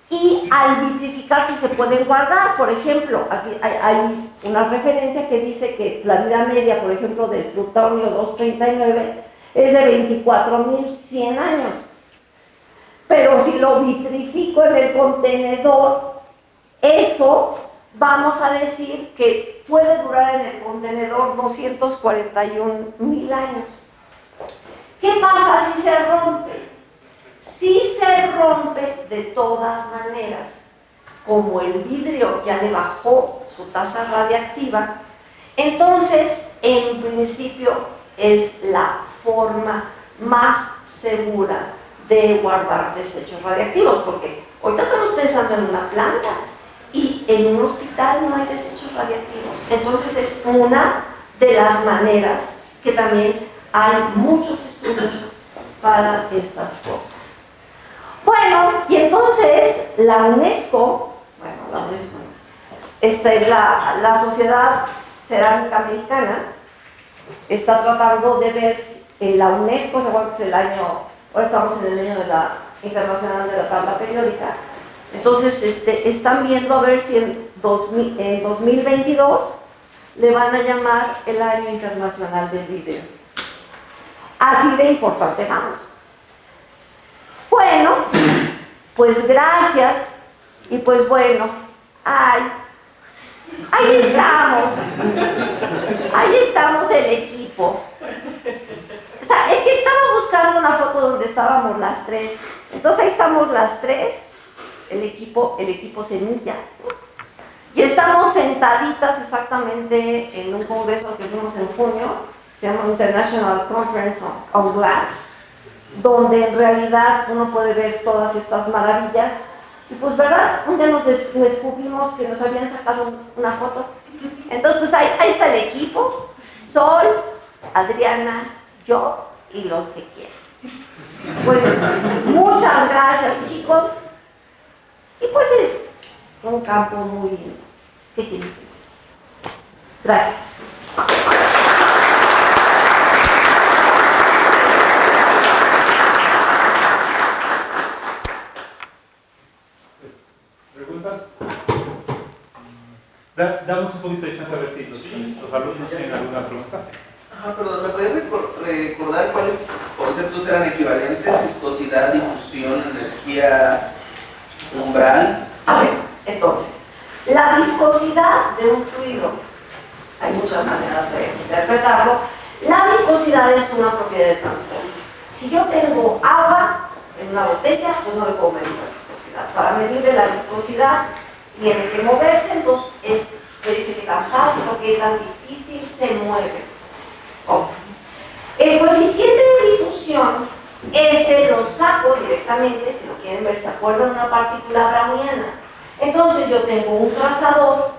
y al vitrificarse se pueden guardar. Por ejemplo, aquí hay una referencia que dice que la vida media, por ejemplo, del plutonio 239 es de 24.100 años. Pero si lo vitrifico en el contenedor, eso vamos a decir que puede durar en el contenedor 241.000 años. ¿Qué pasa si se rompe? Si se rompe de todas maneras, como el vidrio ya le bajó su tasa radiactiva, Entonces, en principio, es la forma más segura de guardar desechos radiactivos, porque ahorita estamos pensando en una planta y en un hospital no hay desechos radiactivos. Entonces, es una de las maneras que también hay muchos estudios para estas cosas. Bueno, y entonces la UNESCO, esta es la Sociedad Cerámica Americana, está tratando de ver si en la UNESCO, ¿se acuerdan que es el año, ahora estamos en el año de la Internacional de la Tabla Periódica? Entonces están viendo a ver si en 2022 le van a llamar el Año Internacional del Vidrio. Así de importante vamos. Bueno, pues gracias, y pues bueno, ahí estamos el equipo. O sea, es que estaba buscando una foto donde estábamos las tres, entonces ahí estamos las tres, el equipo Semilla, y estamos sentaditas exactamente en un congreso que fuimos en junio, se llama International Conference on Glass, donde en realidad uno puede ver todas estas maravillas. Y pues, ¿verdad? Un día nos descubrimos que nos habían sacado una foto. Entonces, pues ahí está el equipo: Sol, Adriana, yo y los que quieran. Pues, muchas gracias, chicos. Y pues es un campo muy lindo. ¿Qué tiene? Gracias. ¿Preguntas? Damos un poquito de chance a ver si los alumnos tienen alguna pregunta. Ajá, perdón, ¿me podrías recordar cuáles conceptos eran equivalentes? Viscosidad, difusión, energía, umbral. A ver, entonces, la viscosidad de un fluido, hay muchas maneras de interpretarlo. La viscosidad es una propiedad de transporte. Si yo tengo agua en una botella, pues no le puedo medir la viscosidad. Para medirle la viscosidad tiene que moverse, entonces me dice que tan fácil o que tan difícil se mueve. Oh. El coeficiente de difusión, ese lo saco directamente, si lo quieren ver, se acuerdan de una partícula browniana. Entonces yo tengo un trazador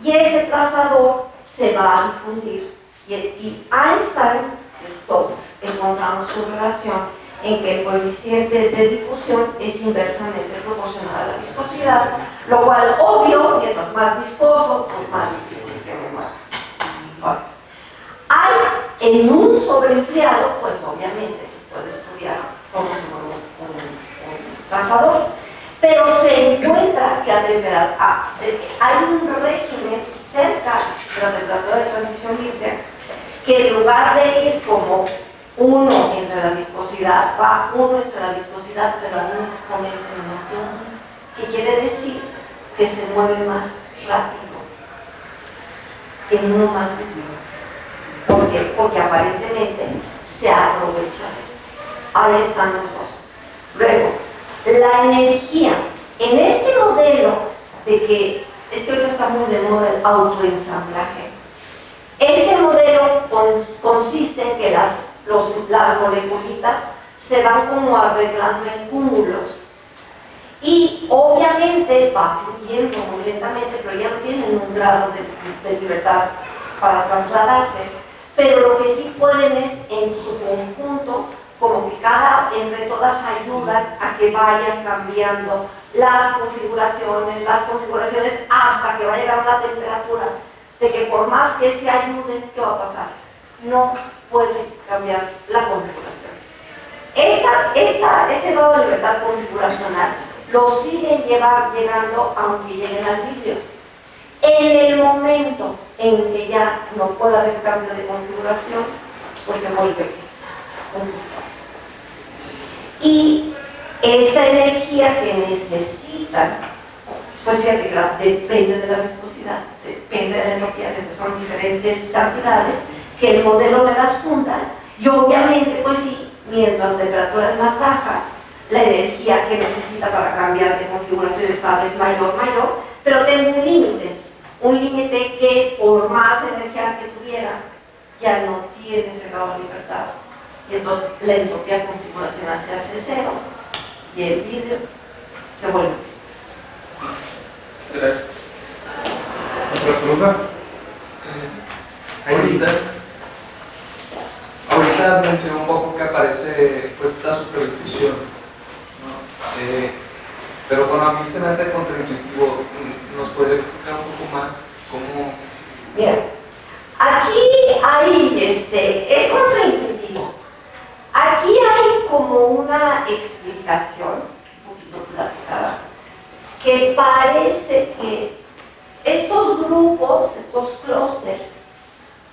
y ese trazador se va a difundir. Y Einstein y Stokes encontramos su relación en que el coeficiente de difusión es inversamente proporcional a la viscosidad, lo cual, obvio, mientras más viscoso, pues más difícil que me mueva. Bueno. Hay en un sobreenfriado, pues obviamente se puede estudiar cómo se mueve un trazador, pero se encuentra que hay un régimen cerca de la temperatura de transición libre que en lugar de ir como uno entre la viscosidad, va uno entre la viscosidad, pero a un exponente menor que uno, que quiere decir que se mueve más rápido en uno más viscoso. ¿Por qué? Porque aparentemente se aprovecha de esto. Ahí están los dos. Luego, la energía. En este modelo de que, es que ahorita está muy de moda el autoensamblaje, ese modelo consiste en que las moleculitas se van como arreglando en cúmulos y obviamente va fluyendo muy lentamente, pero ya no tienen un grado de libertad para trasladarse, pero lo que sí pueden es en su conjunto, como que entre todas ayudan a que vayan cambiando las configuraciones hasta que va a llegar a una temperatura de que por más que se ayuden, ¿qué va a pasar? No puede cambiar la configuración. Este grado de libertad configuracional lo siguen llegando aunque lleguen al vidrio. En el momento en que ya no puede haber cambio de configuración, pues se vuelve un cristal. Y esta energía que necesitan, pues fíjate, depende de la viscosidad, depende de la entropía, son diferentes cantidades que el modelo de las juntas, y obviamente, pues sí, mientras la temperatura es más baja, la energía que necesita para cambiar de configuración es cada vez mayor, pero tengo un límite. un límite que por más energía que tuviera, ya no tiene ese grado de libertad. Y entonces la entropía configuracional se hace cero y el vidrio se vuelve. Gracias. ¿Otra pregunta? Ahorita mencionó un poco que aparece pues la superdifusión, ¿no? Pero bueno, a mí se me hace contraintuitivo. ¿Nos puede explicar un poco más cómo? Mira, aquí hay, es contraintuitivo. Aquí hay como una explicación, un poquito platicada, que parece que estos grupos, estos clústeres,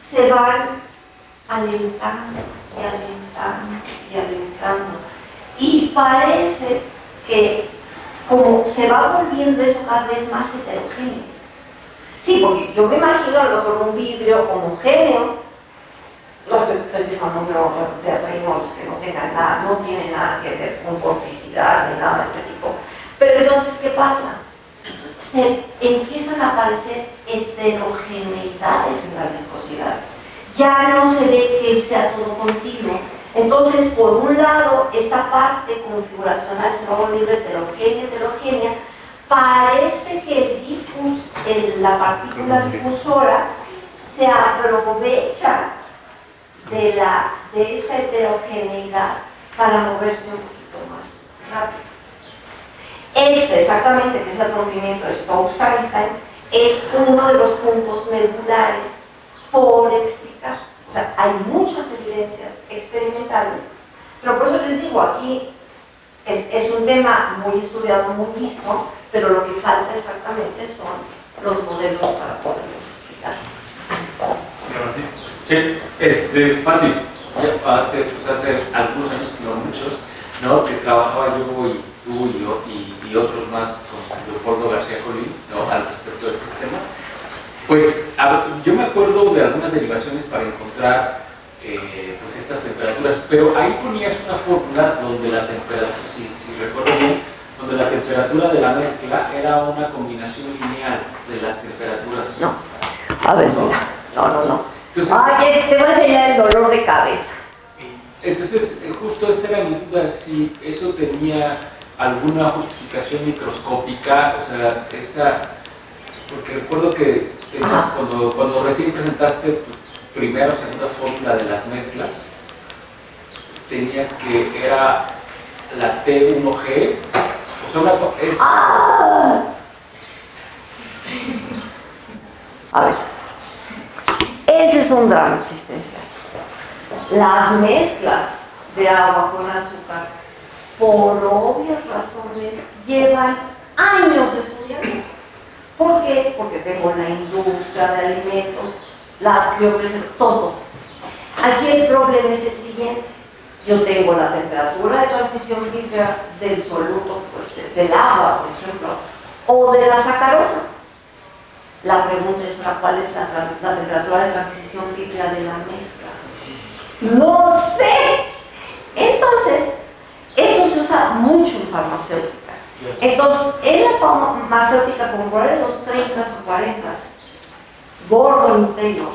se van alentando y alentando y alentando. Y parece que como se va volviendo eso cada vez más heterogéneo. Sí, porque yo me imagino a lo mejor un vidrio homogéneo, no estoy pensando de reinos que no tengan nada, no tienen nada que ver con vorticidad ni nada de este tipo. Pero entonces, ¿qué pasa? Se empiezan a aparecer heterogeneidades en la viscosidad. Ya no se ve que sea todo continuo. Entonces, por un lado, esta parte configuracional se va volviendo heterogénea. Parece que la partícula difusora se aprovecha de esta heterogeneidad para moverse un poquito más rápido. Exactamente, que es el rompimiento de Stokes-Einstein, es uno de los puntos medulares por explicar. O sea, hay muchas evidencias experimentales, pero por eso les digo, aquí es un tema muy estudiado, muy visto, pero lo que falta exactamente son los modelos para poderlos explicar. Sí, Pati, ya hace algunos años, no muchos, ¿no? Que trabajaba yo y tú y otros más con Leopoldo García Colín, ¿no? Al respecto de estos temas. Pues yo me acuerdo de algunas derivaciones para encontrar pues estas temperaturas, pero ahí ponías una fórmula donde la temperatura, si recuerdo bien, donde la temperatura de la mezcla era una combinación lineal de las temperaturas. No, a ver, ¿no? No. Entonces, Ay, te voy a enseñar el dolor de cabeza. Entonces, justo esa era mi duda, si eso tenía alguna justificación microscópica, o sea, porque recuerdo que cuando recién presentaste tu primera o segunda fórmula de las mezclas, tenías que era la T1G, o sea, A ver, ese es un drama existencial. Las mezclas de agua con azúcar, por obvias razones, llevan años estudiando. ¿Por qué? Porque tengo la industria de alimentos, todo. Aquí el problema es el siguiente. Yo tengo la temperatura de transición vítrea del soluto, del agua, por ejemplo, o de la sacarosa. La pregunta es ¿cuál es la temperatura de transición vítrea de la mezcla? ¡No sé! Entonces, eso se usa mucho en farmacéutica. Entonces, en la farmacéutica, como por ahí de los 30 o 40, Gordon y Taylor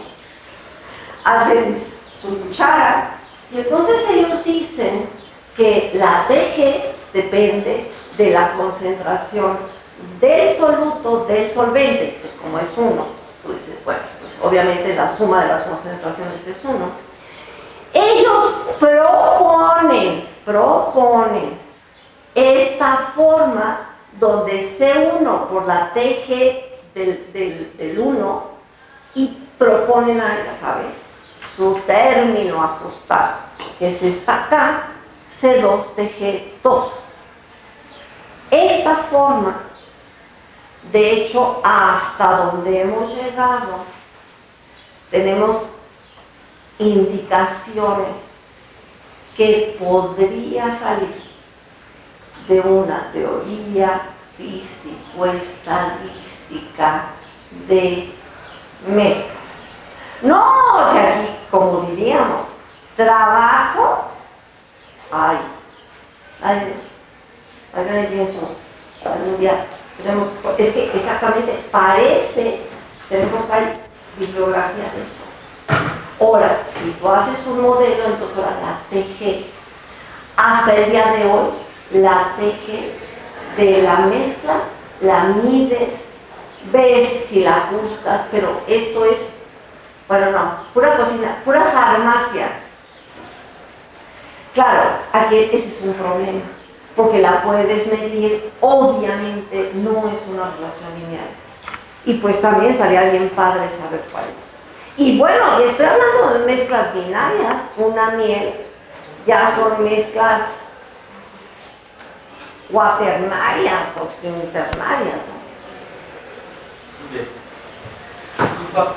hacen su cuchara y entonces ellos dicen que la TG depende de la concentración del soluto del solvente. Pues como es uno, tú dices, bueno, pues obviamente la suma de las concentraciones es uno. Ellos proponen esta forma donde C1 por la TG del 1 y proponen ahí, ya sabes, su término ajustado, que es esta acá, C2TG2. Esta forma, de hecho, hasta donde hemos llegado, tenemos indicaciones que podría salir de una teoría físico-estadística de mezclas. No, o sea, aquí, como diríamos, trabajo, pienso, algún día tenemos, es que exactamente parece Tenemos ahí bibliografía de esto. Ahora, si tú haces un modelo, entonces ahora la TG, hasta el día de hoy, la TG de la mezcla, la mides, ves si la ajustas, pero esto es, bueno, no, pura cocina, pura farmacia. Claro, aquí ese es un problema, porque la puedes medir, obviamente no es una relación lineal. Y pues también estaría bien padre saber cuál es. Y bueno, estoy hablando de mezclas binarias, una miel, ya son mezclas cuaternarias o quinternarias, ¿no? Bien. Disculpa,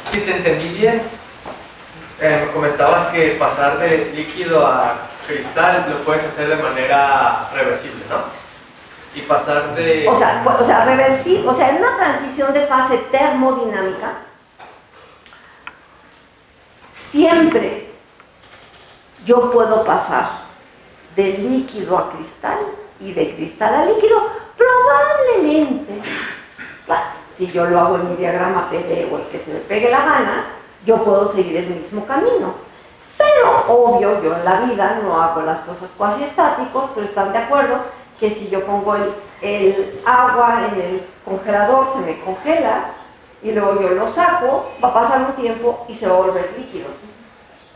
si te entendí bien, me comentabas que pasar de líquido a cristal lo puedes hacer de manera reversible, ¿no? Y pasar de... O sea, reversible, o sea, en una transición de fase termodinámica, siempre yo puedo pasar de líquido a cristal y de cristal a líquido, probablemente, claro, si yo lo hago en mi diagrama PD o el que se me pegue la gana, yo puedo seguir el mismo camino. Pero, obvio, yo en la vida no hago las cosas cuasi estáticos, pero están de acuerdo que si yo pongo el agua en el congelador, se me congela, y luego yo lo saco, va a pasar un tiempo y se va a volver líquido.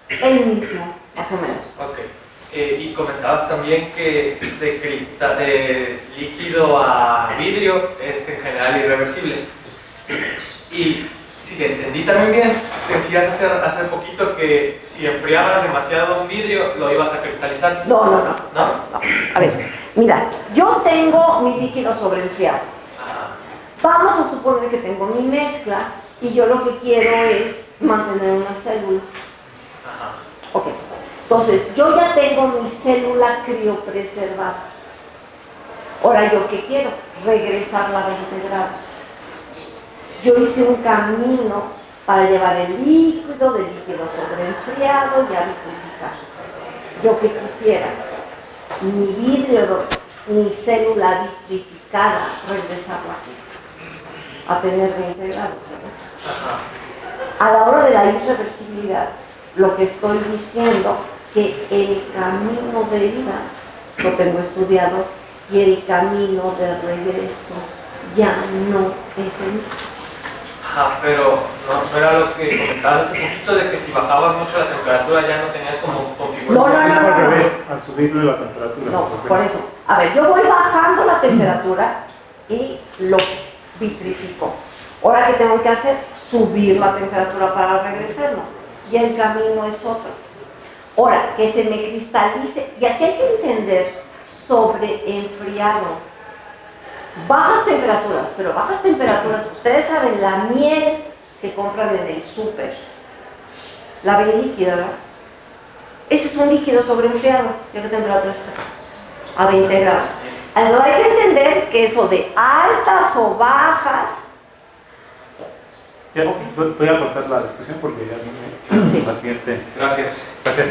El mismo, más o menos. Ok. Y comentabas también que de líquido a vidrio es en general irreversible. Y si te entendí también bien, te decías hace poquito que si enfriabas demasiado un vidrio lo ibas a cristalizar. No. ¿No? A ver, mira, yo tengo mi líquido sobreenfriado. Ajá. Vamos a suponer que tengo mi mezcla y yo lo que quiero es mantener una célula. Ajá. Ok, entonces yo ya tengo mi célula criopreservada. Ahora, ¿yo qué quiero? Regresarla a 20 grados. Yo hice un camino para llevar el líquido sobreenfriado y a vitrificar. Yo que quisiera, mi vidrio, mi célula vitrificada, regresarla aquí, a tener 20 grados, ¿verdad? A la hora de la irreversibilidad, lo que estoy diciendo que el camino de ida lo tengo estudiado y el camino de regreso ya no es el mismo. Ajá, pero no era lo que comentabas hace poquito de que si bajabas mucho la temperatura ya no tenías como configuración. Es al revés, al subirle la temperatura. No, por eso. A ver, yo voy bajando la temperatura y lo vitrifico. Ahora, ¿qué tengo que hacer? Subir la temperatura para regresarlo. Y el camino es otro. Ahora, que se me cristalice. Y aquí hay que entender sobre enfriado. Bajas temperaturas, pero bajas temperaturas, ustedes saben, la miel que compran en el súper, la ven líquida, ¿verdad? Ese es un líquido sobreenfriado. ¿Ya qué temperatura está? A 20 grados. Entonces hay que entender que eso de altas o bajas... Ya, voy a cortar la discusión porque ya viene Sí. la siguiente. Gracias. Gracias.